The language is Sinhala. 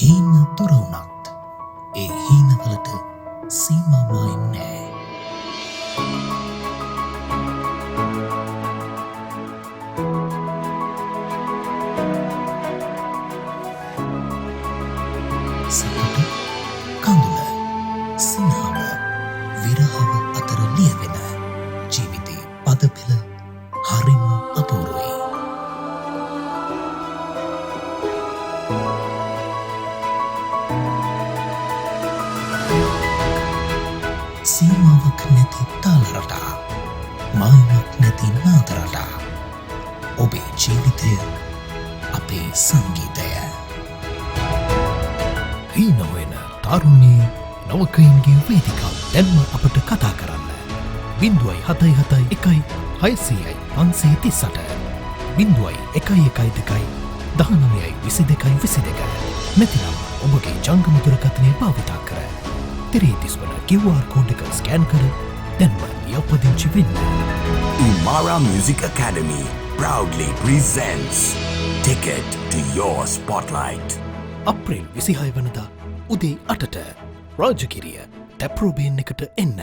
හීන තොර වුණත් ඒ හීනවලට සීමාවක් නැහැ. සතුට, කඳුල, සිනහව, විරහව අතර ලියවෙන ජීවිතේ පදපෙළ හරිම අපූර්වයි. සීමාවක් නැති තාල රටා, මායිමක් නැති නාද රටා. ඔබේ ජීවිතය අපේ සංගීතය. හීන හොයන තරුණයේ නවකයින්ගේ වේදිකාව දැන්ම අපට කතා කරන්න. 077 1 600 538 0112 19 22 නැතිනම් ඔබගේ ජංගම දුරකථනය භාවිතා කර තිරේ දිස්වන QR කෝඩ් එක ස්කෑන් කර දැන්ම ලියාපදිංචි වෙන්න. Umara Music Academy proudly presents Ticket to Your Spotlight. අප්‍රේල් 26 වනදා උදේ 8ට රාජගිරිය ටැප්රෝබේන් එකට එන්න.